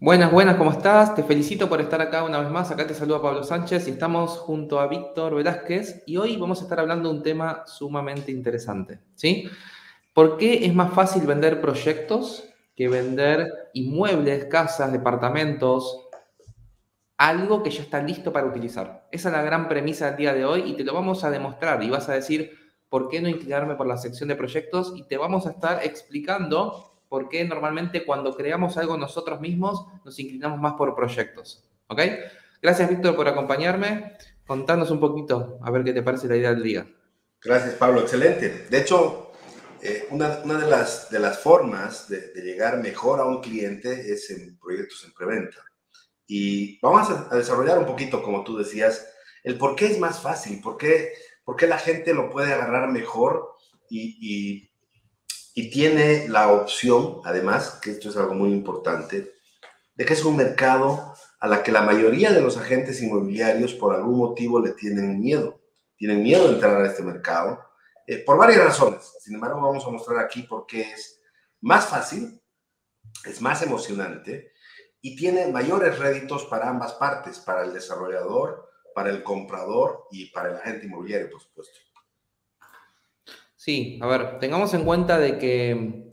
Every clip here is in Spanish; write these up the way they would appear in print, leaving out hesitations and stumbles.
Buenas, buenas, ¿cómo estás? Te felicito por estar acá una vez más. Acá te saluda Pablo Sánchez y estamos junto a Víctor Velázquez y hoy vamos a estar hablando de un tema sumamente interesante, ¿sí? ¿Por qué es más fácil vender proyectos que vender inmuebles, casas, departamentos, algo que ya está listo para utilizar? Esa es la gran premisa del día de hoy y te lo vamos a demostrar y vas a decir, ¿por qué no inclinarme por la sección de proyectos? Y te vamos a estar explicando por qué normalmente cuando creamos algo nosotros mismos nos inclinamos más por proyectos. ¿Ok? Gracias, Víctor, por acompañarme. Contanos un poquito, a ver qué te parece la idea del día. Gracias, Pablo. Excelente. De hecho, una de las formas de llegar mejor a un cliente es en proyectos en preventa. Y vamos a desarrollar un poquito, como tú decías, el por qué es más fácil, por qué la gente lo puede agarrar mejor y, y tiene la opción, además, que esto es algo muy importante, de que es un mercado a la que la mayoría de los agentes inmobiliarios por algún motivo le tienen miedo. Tienen miedo de entrar a este mercado por varias razones. Sin embargo, vamos a mostrar aquí por qué es más fácil, es más emocionante y tiene mayores réditos para ambas partes, para el desarrollador, para el comprador y para el agente inmobiliario, por supuesto. Sí, a ver, tengamos en cuenta de que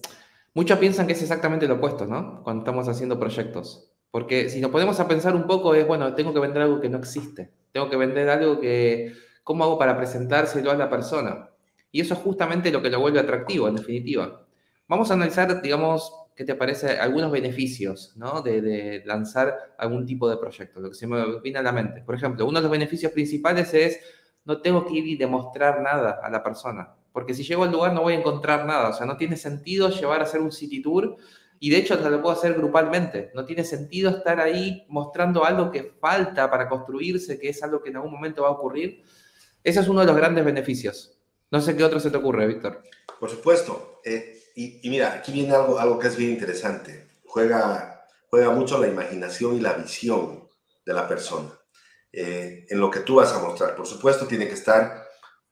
muchos piensan que es exactamente lo opuesto, ¿no? Cuando estamos haciendo proyectos. Porque si nos ponemos a pensar un poco es, bueno, tengo que vender algo que no existe. Tengo que vender algo que, ¿cómo hago para presentárselo a la persona? Y eso es justamente lo que lo vuelve atractivo, en definitiva. Vamos a analizar, digamos, qué te parece algunos beneficios, ¿no? De lanzar algún tipo de proyecto, lo que se me viene a la mente. Por ejemplo, uno de los beneficios principales es no tengo que ir y demostrar nada a la persona, porque si llego al lugar no voy a encontrar nada, o sea, no tiene sentido llevar a hacer un city tour y de hecho hasta lo puedo hacer grupalmente, no tiene sentido estar ahí mostrando algo que falta para construirse, que es algo que en algún momento va a ocurrir. Ese es uno de los grandes beneficios. No sé qué otro se te ocurre, Víctor. Por supuesto. Y mira, aquí viene algo que es bien interesante. Juega mucho la imaginación y la visión de la persona en lo que tú vas a mostrar. Por supuesto, tiene que estar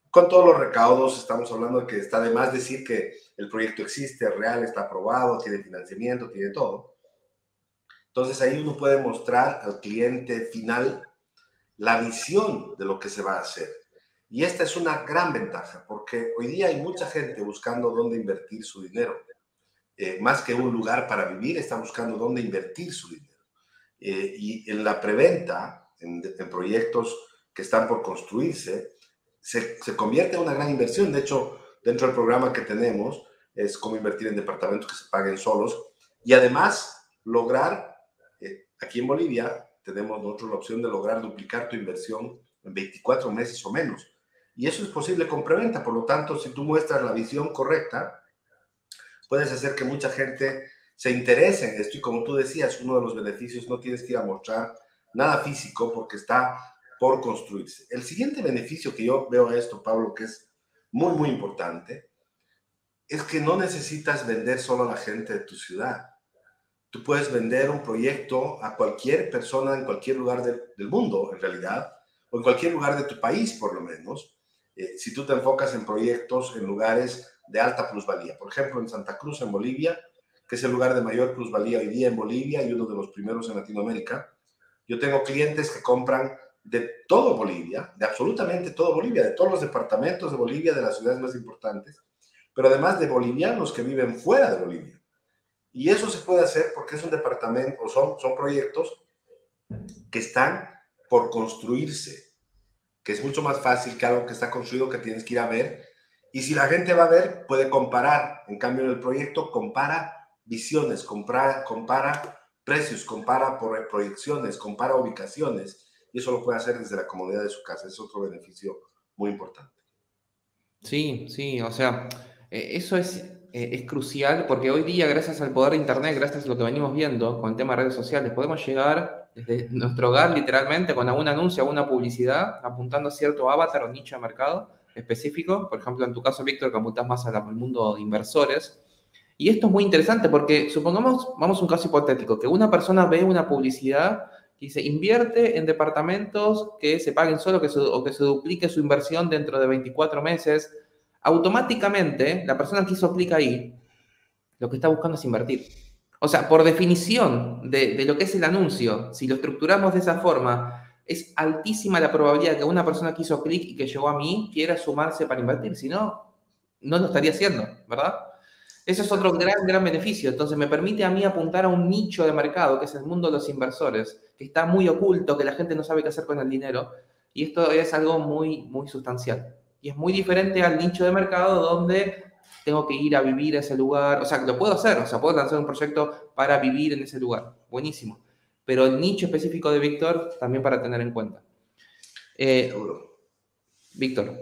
con todos los recaudos. Estamos hablando de que está de más decir que el proyecto existe, es real, está aprobado, tiene financiamiento, tiene todo. Entonces ahí uno puede mostrar al cliente final la visión de lo que se va a hacer. Y esta es una gran ventaja, porque hoy día hay mucha gente buscando dónde invertir su dinero. Más que un lugar para vivir, está buscando dónde invertir su dinero. Y en la preventa, en proyectos que están por construirse, se convierte en una gran inversión. De hecho, dentro del programa que tenemos, es cómo invertir en departamentos que se paguen solos y además lograr, aquí en Bolivia, tenemos nosotros la opción de lograr duplicar tu inversión en 24 meses o menos. Y eso es posible con preventa. Por lo tanto, si tú muestras la visión correcta, puedes hacer que mucha gente se interese en esto y como tú decías, uno de los beneficios, no tienes que ir a mostrar nada físico porque está por construirse. El siguiente beneficio que yo veo a esto, Pablo, que es muy, muy importante, es que no necesitas vender solo a la gente de tu ciudad. Tú puedes vender un proyecto a cualquier persona en cualquier lugar del mundo, en realidad, o en cualquier lugar de tu país, por lo menos, si tú te enfocas en proyectos en lugares de alta plusvalía. Por ejemplo, en Santa Cruz, en Bolivia, que es el lugar de mayor plusvalía hoy día en Bolivia y uno de los primeros en Latinoamérica. Yo tengo clientes que compran de todo Bolivia, de absolutamente todo Bolivia, de todos los departamentos de Bolivia, de las ciudades más importantes, pero además de bolivianos que viven fuera de Bolivia. Y eso se puede hacer porque es un departamento, o son proyectos que están por construirse, que es mucho más fácil que algo que está construido que tienes que ir a ver. Y si la gente va a ver, puede comparar. En cambio, en el proyecto compara visiones, compara precios, compara por proyecciones, compara ubicaciones. Y eso lo puede hacer desde la comodidad de su casa. Es otro beneficio muy importante. Sí, sí, o sea, eso es crucial porque hoy día, gracias al poder de Internet, gracias a lo que venimos viendo con el tema de redes sociales, podemos llegar desde nuestro hogar literalmente con algún anuncio, alguna publicidad, apuntando a cierto avatar o nicho de mercado específico. Por ejemplo, en tu caso, Víctor, que apuntas más al mundo de inversores. Y esto es muy interesante porque supongamos, vamos a un caso hipotético, que una persona ve una publicidad que dice invierte en departamentos que se paguen solo o que se duplique su inversión dentro de 24 meses. Automáticamente, la persona que hizo clic ahí, lo que está buscando es invertir. O sea, por definición de lo que es el anuncio, si lo estructuramos de esa forma, es altísima la probabilidad que una persona que hizo clic y que llegó a mí quiera sumarse para invertir. Si no, no lo estaría haciendo, ¿verdad? Ese es otro gran, Exactamente. gran beneficio. Entonces, me permite a mí apuntar a un nicho de mercado, que es el mundo de los inversores, que está muy oculto, que la gente no sabe qué hacer con el dinero. Y esto es algo muy, muy sustancial. Y es muy diferente al nicho de mercado donde tengo que ir a vivir a ese lugar. O sea, lo puedo hacer, o sea, puedo lanzar un proyecto para vivir en ese lugar. Buenísimo. Pero el nicho específico de Víctor, también para tener en cuenta. Seguro. Víctor,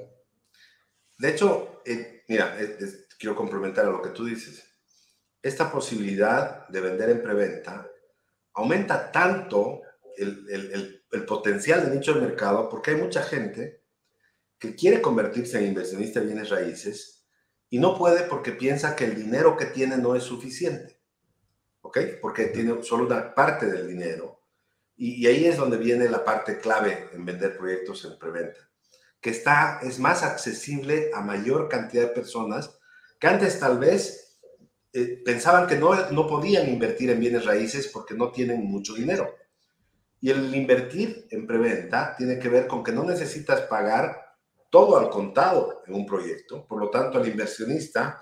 De hecho, mira, quiero complementar a lo que tú dices. Esta posibilidad de vender en preventa aumenta tanto el potencial de nicho de mercado porque hay mucha gente que quiere convertirse en inversionista de bienes raíces y no puede porque piensa que el dinero que tiene no es suficiente, ¿ok? Porque tiene solo una parte del dinero. Y ahí es donde viene la parte clave en vender proyectos en preventa, que es más accesible a mayor cantidad de personas que antes tal vez pensaban que no podían invertir en bienes raíces porque no tienen mucho dinero. Y el invertir en preventa tiene que ver con que no necesitas pagar todo al contado en un proyecto. Por lo tanto, el inversionista,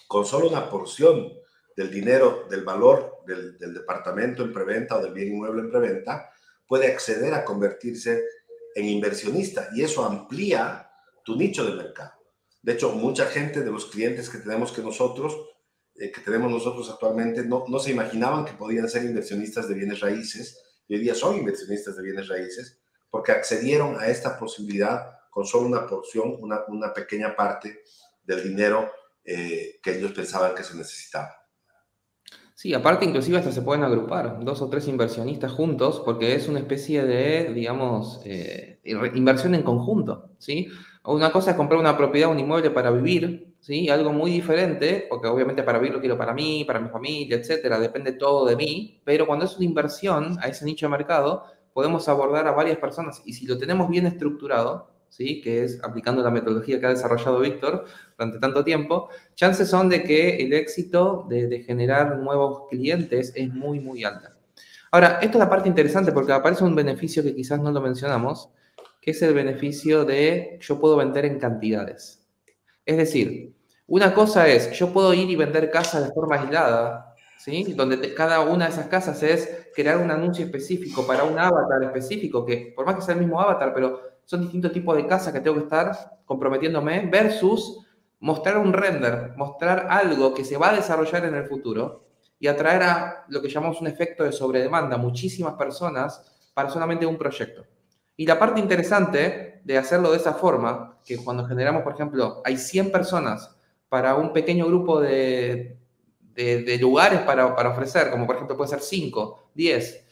con solo una porción del dinero, del valor del departamento en preventa o del bien inmueble en preventa, puede acceder a convertirse en inversionista y eso amplía tu nicho de mercado. De hecho, mucha gente de los clientes que tenemos que tenemos nosotros actualmente, no se imaginaban que podían ser inversionistas de bienes raíces y hoy día son inversionistas de bienes raíces porque accedieron a esta posibilidad con solo una porción, una pequeña parte del dinero que ellos pensaban que se necesitaba. sí, aparte inclusive hasta se pueden agrupar dos o tres inversionistas juntos porque es una especie de, digamos, inversión en conjunto, ¿sí? Una cosa es comprar una propiedad, un inmueble para vivir, ¿sí? Algo muy diferente, porque obviamente para vivir lo quiero para mí, para mi familia, etcétera, depende todo de mí, pero cuando es una inversión a ese nicho de mercado, podemos abordar a varias personas y si lo tenemos bien estructurado, ¿sí? Que es aplicando la metodología que ha desarrollado Víctor durante tanto tiempo, chances son de que el éxito de generar nuevos clientes es muy, muy alta. Ahora, esta es la parte interesante porque aparece un beneficio que quizás no lo mencionamos, que es el beneficio de yo puedo vender en cantidades. Es decir, una cosa es, yo puedo ir y vender casas de forma aislada, ¿sí? Donde cada una de esas casas es crear un anuncio específico para un avatar específico, que por más que sea el mismo avatar, pero son distintos tipos de casas que tengo que estar comprometiéndome, versus mostrar un render, mostrar algo que se va a desarrollar en el futuro y atraer a lo que llamamos un efecto de sobredemanda, muchísimas personas para solamente un proyecto. Y la parte interesante de hacerlo de esa forma, que cuando generamos, por ejemplo, hay 100 personas para un pequeño grupo de lugares para ofrecer, como por ejemplo puede ser 5, 10,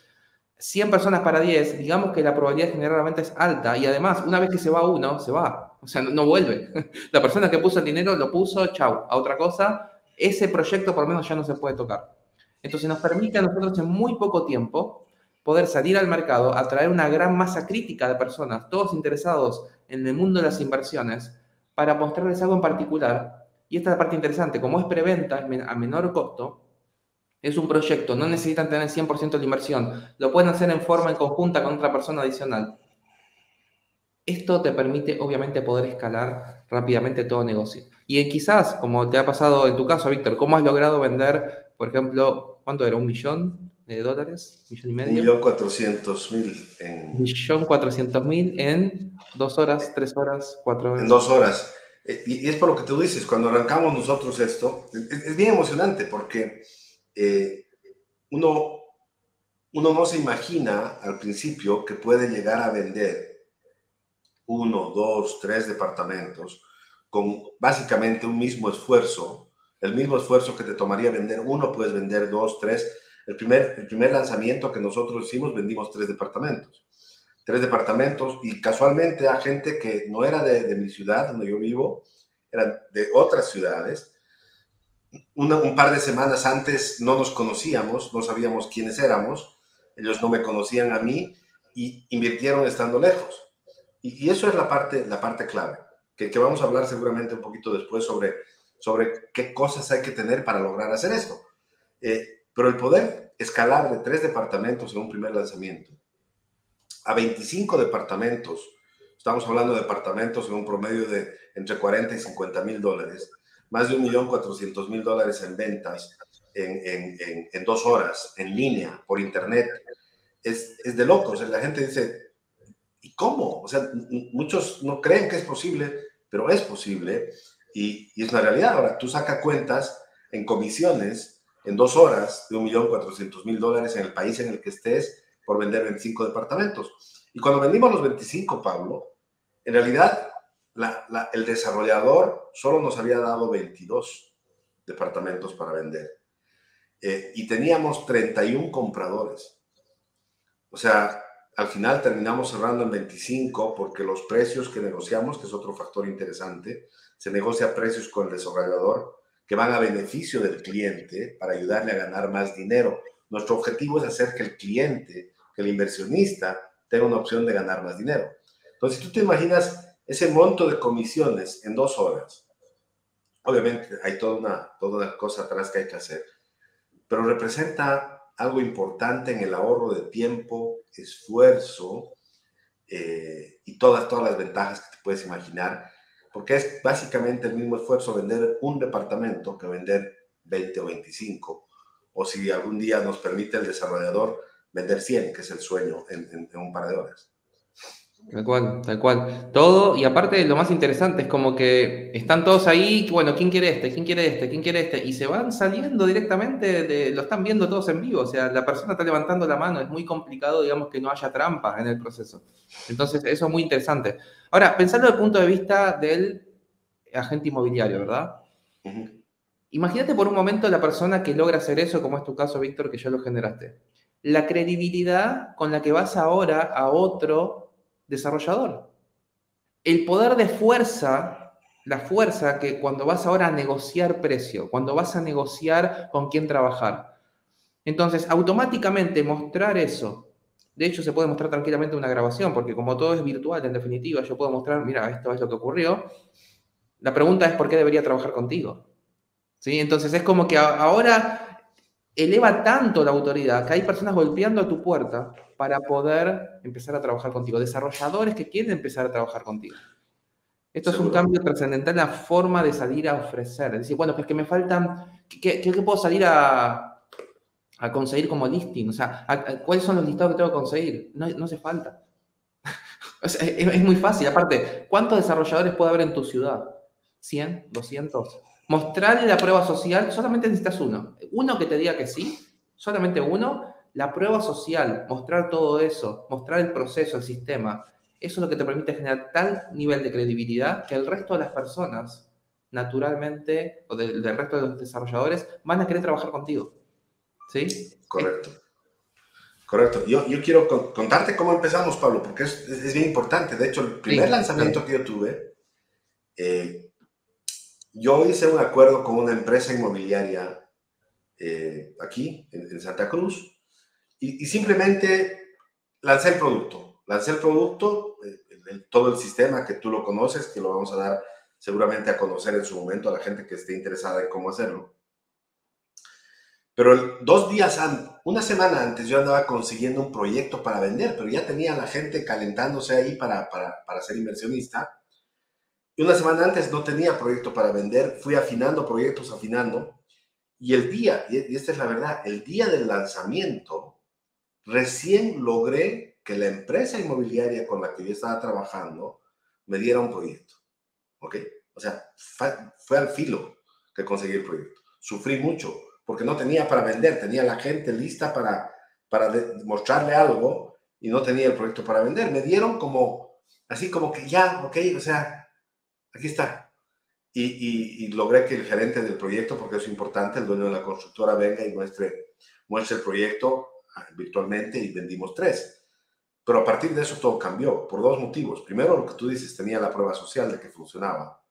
100 personas para 10, digamos que la probabilidad generalmente es alta y además, una vez que se va uno, se va, o sea, no vuelve. La persona que puso el dinero lo puso, chau, a otra cosa, ese proyecto por lo menos ya no se puede tocar. Entonces nos permite a nosotros en muy poco tiempo poder salir al mercado, atraer una gran masa crítica de personas, todos interesados en el mundo de las inversiones, para mostrarles algo en particular. Y esta es la parte interesante, como es preventa a menor costo, es un proyecto, no necesitan tener 100% de la inversión, lo pueden hacer en forma en conjunta con otra persona adicional. Esto te permite, obviamente, poder escalar rápidamente todo negocio. Y quizás, como te ha pasado en tu caso, Víctor, ¿cómo has logrado vender, por ejemplo, cuánto era? ¿1 millón de dólares? ¿1,5 millones? 1.400.000 1.400.000 en 2 horas, 3 horas, 4 horas. 2 horas. Y es por lo que tú dices, cuando arrancamos nosotros esto, es bien emocionante porque eh, uno, uno no se imagina al principio que puede llegar a vender 1, 2, 3 departamentos con básicamente un mismo esfuerzo, el mismo esfuerzo que te tomaría vender uno, puedes vender dos, tres. El primer lanzamiento que nosotros hicimos vendimos 3 departamentos y casualmente a gente que no era de mi ciudad, donde yo vivo, eran de otras ciudades. Un par de semanas antes no nos conocíamos, no sabíamos quiénes éramos, ellos no me conocían a mí y invirtieron estando lejos. Y eso es la parte clave, que vamos a hablar seguramente un poquito después sobre qué cosas hay que tener para lograr hacer esto. Pero el poder escalar de 3 departamentos en un primer lanzamiento a 25 departamentos, estamos hablando de departamentos en un promedio de entre 40 y 50 mil dólares, más de 1.400.000 dólares en ventas en 2 horas, en línea, por internet, es de locos. La gente dice, ¿y cómo? O sea, muchos no creen que es posible, pero es posible y es una realidad. Ahora, tú sacas cuentas en comisiones en 2 horas de 1.400.000 dólares en el país en el que estés por vender 25 departamentos. Y cuando vendimos los 25, Pablo, en realidad el desarrollador solo nos había dado 22 departamentos para vender. Y teníamos 31 compradores. O sea, al final terminamos cerrando en 25 porque los precios que negociamos, que es otro factor interesante, se negocia precios con el desarrollador que van a beneficio del cliente para ayudarle a ganar más dinero. Nuestro objetivo es hacer que el cliente, que el inversionista, tenga una opción de ganar más dinero. Entonces, si tú te imaginas ese monto de comisiones en 2 horas, obviamente hay toda una cosa atrás que hay que hacer, pero representa algo importante en el ahorro de tiempo, esfuerzo y todas las ventajas que te puedes imaginar, porque es básicamente el mismo esfuerzo vender un departamento que vender 20 o 25, o si algún día nos permite el desarrollador vender 100, que es el sueño en un par de horas. Tal cual, tal cual. Todo, y aparte lo más interesante es como que están todos ahí, bueno, ¿quién quiere este? ¿Quién quiere este? ¿Quién quiere este? Y se van saliendo directamente, lo están viendo todos en vivo, o sea, la persona está levantando la mano, es muy complicado, digamos, que no haya trampas en el proceso. Entonces, eso es muy interesante. Ahora, pensando desde el punto de vista del agente inmobiliario, ¿verdad? Imagínate por un momento la persona que logra hacer eso, como es tu caso, Víctor, que ya lo generaste. La credibilidad con la que vas ahora a otro desarrollador. El poder de fuerza, la fuerza que cuando vas ahora a negociar precio, cuando vas a negociar con quién trabajar. Entonces, automáticamente mostrar eso, de hecho se puede mostrar tranquilamente en una grabación, porque como todo es virtual, en definitiva, yo puedo mostrar, mira, esto es lo que ocurrió. La pregunta es, ¿por qué debería trabajar contigo? ¿Sí? Entonces, es como que ahora eleva tanto la autoridad que hay personas golpeando a tu puerta para poder empezar a trabajar contigo, desarrolladores que quieren empezar a trabajar contigo. Esto es un ¿Seguro? cambio trascendental en la forma de salir a ofrecer. Es decir, bueno, pues que me faltan, ¿qué puedo salir a conseguir como listing? O sea, ¿cuáles son los listados que tengo que conseguir? No hace falta. O sea, es muy fácil. Aparte, ¿cuántos desarrolladores puede haber en tu ciudad? ¿100? ¿200? Mostrarle la prueba social, solamente necesitas uno. Uno que te diga que sí, solamente uno. La prueba social, mostrar todo eso, mostrar el proceso, el sistema. Eso es lo que te permite generar tal nivel de credibilidad que el resto de las personas, naturalmente, o del resto de los desarrolladores, van a querer trabajar contigo. ¿Sí? Correcto. Correcto. Yo quiero contarte cómo empezamos, Pablo, porque es bien importante. De hecho, el primer Sí, lanzamiento que yo tuve, yo hice un acuerdo con una empresa inmobiliaria aquí, en Santa Cruz, y simplemente lancé el producto. Lancé el producto, todo el sistema que tú lo conoces, que lo vamos a dar seguramente a conocer en su momento a la gente que esté interesada en cómo hacerlo. Pero 2 días antes, una semana antes, yo andaba consiguiendo un proyecto para vender, pero ya tenía a la gente calentándose ahí para ser inversionista. Y una semana antes no tenía proyecto para vender, fui afinando proyectos, afinando. Y el día, y esta es la verdad, el día del lanzamiento, recién logré que la empresa inmobiliaria con la que yo estaba trabajando me diera un proyecto. ¿Ok? O sea, fue al filo que conseguí el proyecto. Sufrí mucho porque no tenía para vender, tenía la gente lista para mostrarle algo y no tenía el proyecto para vender. Me dieron como, así como que ya, ok, o sea, aquí está. Y logré que el gerente del proyecto, porque es importante, el dueño de la constructora venga y muestre el proyecto virtualmente y vendimos 3. Pero a partir de eso todo cambió por 2 motivos. Primero, lo que tú dices, tenía la prueba social de que funcionaba.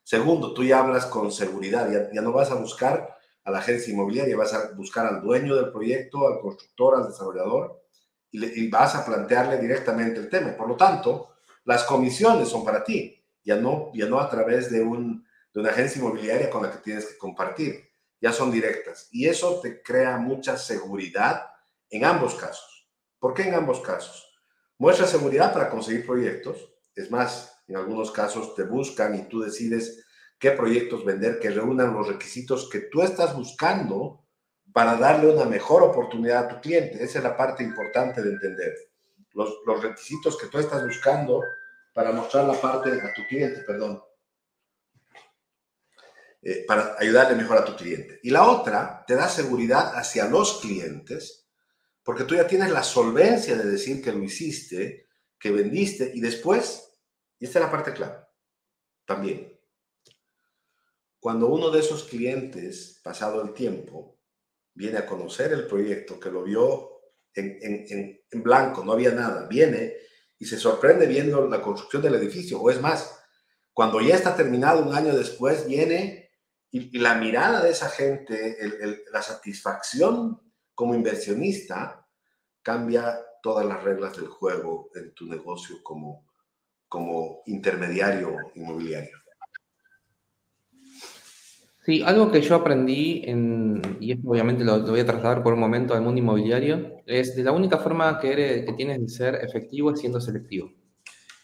Segundo, tú ya hablas con seguridad, ya no vas a buscar a la agencia inmobiliaria, vas a buscar al dueño del proyecto, al constructor, al desarrollador, y vas a plantearle directamente el tema. Por lo tanto, las comisiones son para ti, ya no a través de una agencia inmobiliaria con la que tienes que compartir. ya son directas. Y eso te crea mucha seguridad en ambos casos. ¿Por qué en ambos casos? Muestra seguridad para conseguir proyectos. Es más, en algunos casos te buscan y tú decides qué proyectos vender que reúnan los requisitos que tú estás buscando para darle una mejor oportunidad a tu cliente. Esa es la parte importante de entender. Los requisitos que tú estás buscando para mostrar la parte a tu cliente, perdón. Para ayudarle mejor a tu cliente. Y la otra te da seguridad hacia los clientes, porque tú ya tienes la solvencia de decir que lo hiciste, que vendiste, y después, y esta es la parte clave, también, cuando uno de esos clientes, pasado el tiempo, viene a conocer el proyecto, que lo vio en blanco, no había nada, viene y se sorprende viendo la construcción del edificio, o es más, cuando ya está terminado un año después, viene y la mirada de esa gente, la satisfacción como inversionista, cambia todas las reglas del juego en tu negocio como intermediario inmobiliario. Sí, algo que yo aprendí, y esto obviamente lo voy a trasladar por un momento al mundo inmobiliario, es de la única forma que tienes de ser efectivo es siendo selectivo.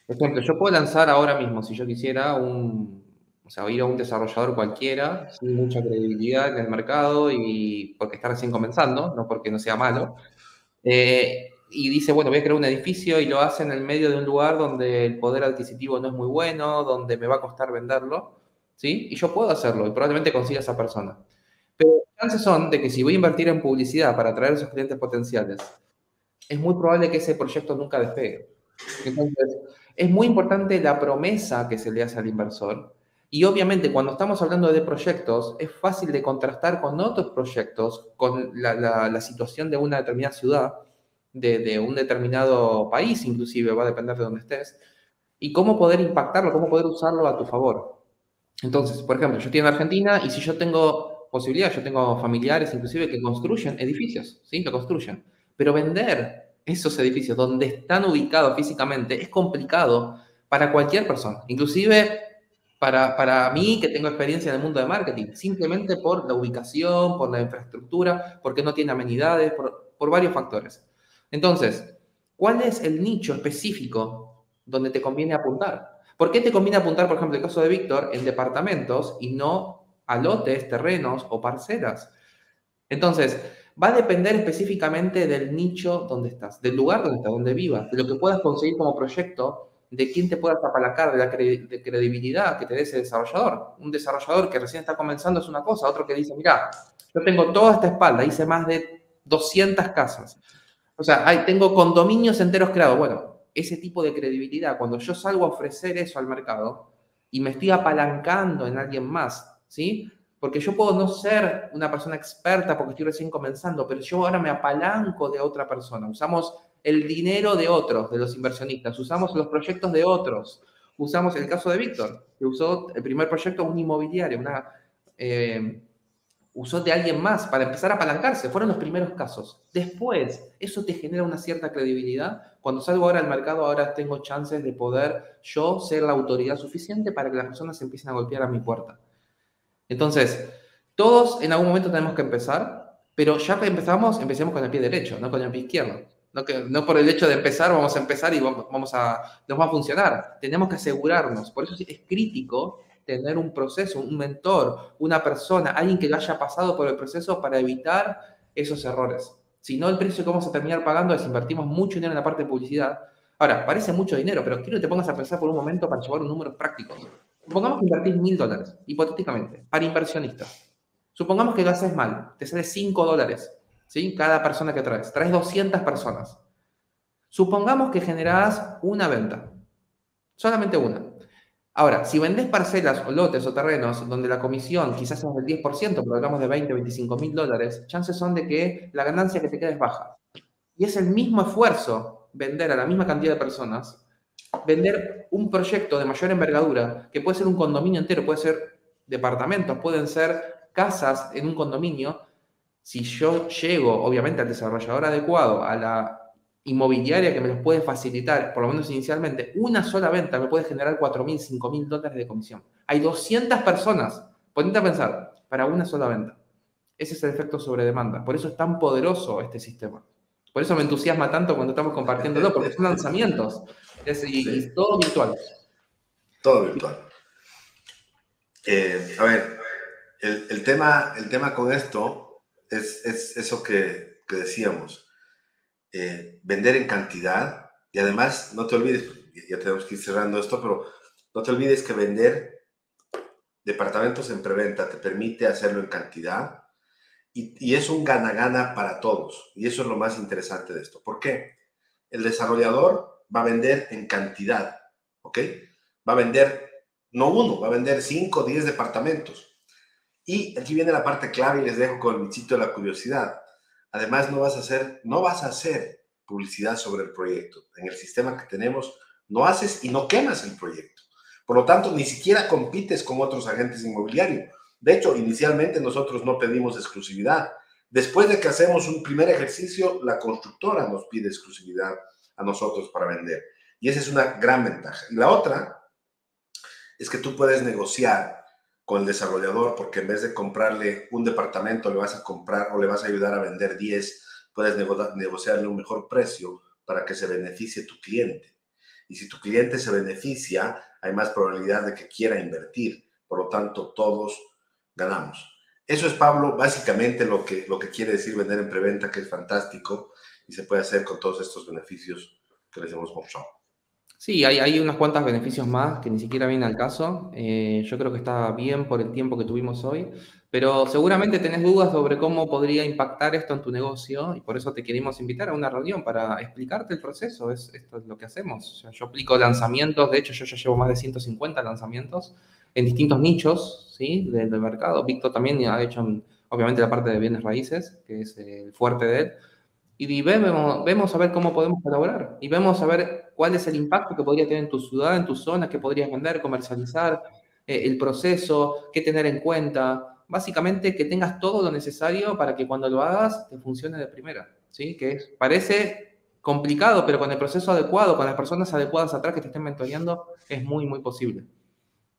Por ejemplo, yo puedo lanzar ahora mismo, si yo quisiera, o sea, ir a un desarrollador cualquiera, sin mucha credibilidad en el mercado, y porque está recién comenzando, no porque no sea malo, y dice, bueno, voy a crear un edificio y lo hace en el medio de un lugar donde el poder adquisitivo no es muy bueno, donde me va a costar venderlo, ¿sí? Y yo puedo hacerlo y probablemente consiga esa persona. Pero las chances son de que si voy a invertir en publicidad para atraer a esos clientes potenciales, es muy probable que ese proyecto nunca despegue. Entonces, es muy importante la promesa que se le hace al inversor. Y obviamente, cuando estamos hablando de proyectos, es fácil de contrastar con otros proyectos, con la situación de una determinada ciudad, de un determinado país, inclusive, va a depender de dónde estés, y cómo poder impactarlo, cómo poder usarlo a tu favor. Entonces, por ejemplo, yo estoy en Argentina y si yo tengo posibilidad, yo tengo familiares inclusive que construyen edificios, ¿sí? Lo construyen. Pero vender esos edificios donde están ubicados físicamente es complicado para cualquier persona, inclusive para mí que tengo experiencia en el mundo de marketing, simplemente por la ubicación, por la infraestructura, porque no tiene amenidades, por varios factores. Entonces, ¿cuál es el nicho específico donde te conviene apuntar? ¿Por qué te conviene apuntar, por ejemplo, el caso de Víctor, en departamentos y no a lotes, terrenos o parcelas? Entonces, va a depender específicamente del nicho donde estás, del lugar donde estás, donde vivas, de lo que puedas conseguir como proyecto, de quién te puedas apalancar, de la de credibilidad que te dé ese desarrollador. Un desarrollador que recién está comenzando es una cosa, otro que dice, mira, yo tengo toda esta espalda, hice más de 200 casas. O sea, tengo condominios enteros creados. Bueno, ese tipo de credibilidad, cuando yo salgo a ofrecer eso al mercado y me estoy apalancando en alguien más, ¿sí? Porque yo puedo no ser una persona experta porque estoy recién comenzando, pero yo ahora me apalanco de otra persona. Usamos el dinero de otros, de los inversionistas, usamos los proyectos de otros. Usamos el caso de Víctor, que usó el primer proyecto un inmobiliario, usó de alguien más para empezar a apalancarse. Fueron los primeros casos. Después, eso te genera una cierta credibilidad. Cuando salgo ahora al mercado, ahora tengo chances de poder yo ser la autoridad suficiente para que las personas empiecen a golpear a mi puerta. Entonces, todos en algún momento tenemos que empezar, pero ya que empezamos con el pie derecho, no con el pie izquierdo. No por el hecho de empezar, vamos a empezar y nos va a funcionar. Tenemos que asegurarnos. Por eso es crítico tener un proceso, un mentor, una persona, alguien que haya pasado por el proceso para evitar esos errores. Si no, el precio que vamos a terminar pagando es invertimos mucho dinero en la parte de publicidad. Ahora, parece mucho dinero, pero quiero que te pongas a pensar por un momento para llevar un número práctico. Supongamos que invertís $1.000, hipotéticamente, para inversionistas. Supongamos que lo haces mal, te sale $5, ¿sí? Cada persona que traes. Traes 200 personas. Supongamos que generás una venta, solamente una. Ahora, si vendés parcelas o lotes o terrenos donde la comisión quizás es del 10%, pero hablamos de 20, $25.000, chances son de que la ganancia que te quede es baja. Y es el mismo esfuerzo vender a la misma cantidad de personas, vender un proyecto de mayor envergadura, que puede ser un condominio entero, puede ser departamentos, pueden ser casas en un condominio. Si yo llego, obviamente, al desarrollador adecuado, a la inmobiliaria que me los puede facilitar, por lo menos inicialmente, una sola venta me puede generar $4.000, $5.000 de comisión. Hay 200 personas, ponete a pensar, para una sola venta. Ese es el efecto sobre demanda. Por eso es tan poderoso este sistema. Por eso me entusiasma tanto cuando estamos compartiéndolo, porque son lanzamientos y Sí, todo virtual. todo virtual. A ver, el tema con esto es eso que decíamos, vender en cantidad y además no te olvides, ya tenemos que ir cerrando esto, pero no te olvides que vender departamentos en preventa te permite hacerlo en cantidad y es un gana-gana para todos y eso es lo más interesante de esto. ¿Por qué? El desarrollador va a vender en cantidad, ¿ok? Va a vender, no uno, va a vender 5 o 10 departamentos. Y aquí viene la parte clave y les dejo con el bichito de la curiosidad. Además, no vas a hacer publicidad sobre el proyecto. En el sistema que tenemos, no haces y no quemas el proyecto. Por lo tanto, ni siquiera compites con otros agentes inmobiliarios. De hecho, inicialmente nosotros no pedimos exclusividad. Después de que hacemos un primer ejercicio, la constructora nos pide exclusividad a nosotros para vender. Y esa es una gran ventaja. Y la otra es que tú puedes negociar con el desarrollador porque en vez de comprarle un departamento, le vas a comprar o le vas a ayudar a vender 10, puedes negociarle un mejor precio para que se beneficie tu cliente. Y si tu cliente se beneficia, hay más probabilidad de que quiera invertir. Por lo tanto, todos ganamos. Eso es, Pablo, básicamente lo que quiere decir vender en preventa, que es fantástico y se puede hacer con todos estos beneficios que les hemos mostrado. Sí, hay unas cuantas beneficios más que ni siquiera vienen al caso. Yo creo que está bien por el tiempo que tuvimos hoy, pero seguramente tenés dudas sobre cómo podría impactar esto en tu negocio y por eso te queremos invitar a una reunión para explicarte el proceso. Esto es lo que hacemos. O sea, yo aplico lanzamientos, de hecho yo ya llevo más de 150 lanzamientos en distintos nichos, ¿sí? Del mercado. Víctor también ha hecho, obviamente, la parte de bienes raíces, que es el fuerte de él. Y vemos a ver cómo podemos colaborar y vemos a ver cuál es el impacto que podría tener en tu ciudad, en tu zona, qué podrías vender, comercializar, el proceso, qué tener en cuenta. Básicamente que tengas todo lo necesario para que cuando lo hagas te funcione de primera, ¿sí? Parece complicado, pero con el proceso adecuado, con las personas adecuadas atrás que te estén mentoreando, es muy, muy posible.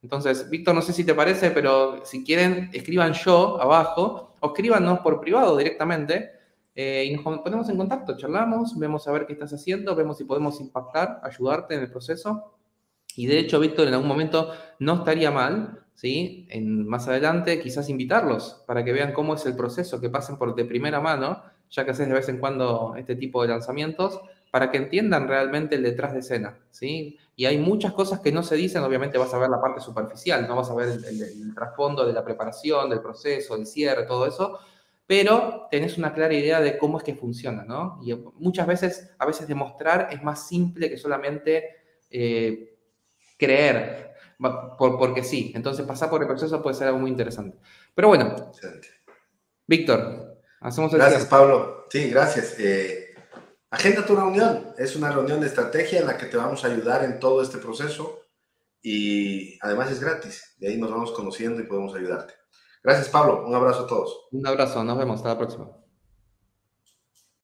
Entonces, Víctor, no sé si te parece, pero si quieren, escriban yo abajo o escríbanos por privado directamente y nos ponemos en contacto, charlamos, vemos a ver qué estás haciendo, vemos si podemos impactar, ayudarte en el proceso. Y de hecho, Víctor, en algún momento no estaría mal, ¿sí? Más adelante, quizás invitarlos para que vean cómo es el proceso, que pasen por de primera mano, ya que haces de vez en cuando este tipo de lanzamientos, para que entiendan realmente el detrás de escena, ¿sí? Y hay muchas cosas que no se dicen, obviamente vas a ver la parte superficial, no vas a ver el trasfondo de la preparación, del proceso, el cierre, todo eso, pero tenés una clara idea de cómo es que funciona, ¿no? Y muchas veces, a veces demostrar es más simple que solamente creer, porque sí. Entonces pasar por el proceso puede ser algo muy interesante. Pero bueno, Excelente. Víctor, hacemos el Gracias, cierre. Pablo. Sí, gracias. Agenda tu reunión. Es una reunión de estrategia en la que te vamos a ayudar en todo este proceso y además es gratis. De ahí nos vamos conociendo y podemos ayudarte. Gracias, Pablo. Un abrazo a todos. Un abrazo, nos vemos, hasta la próxima.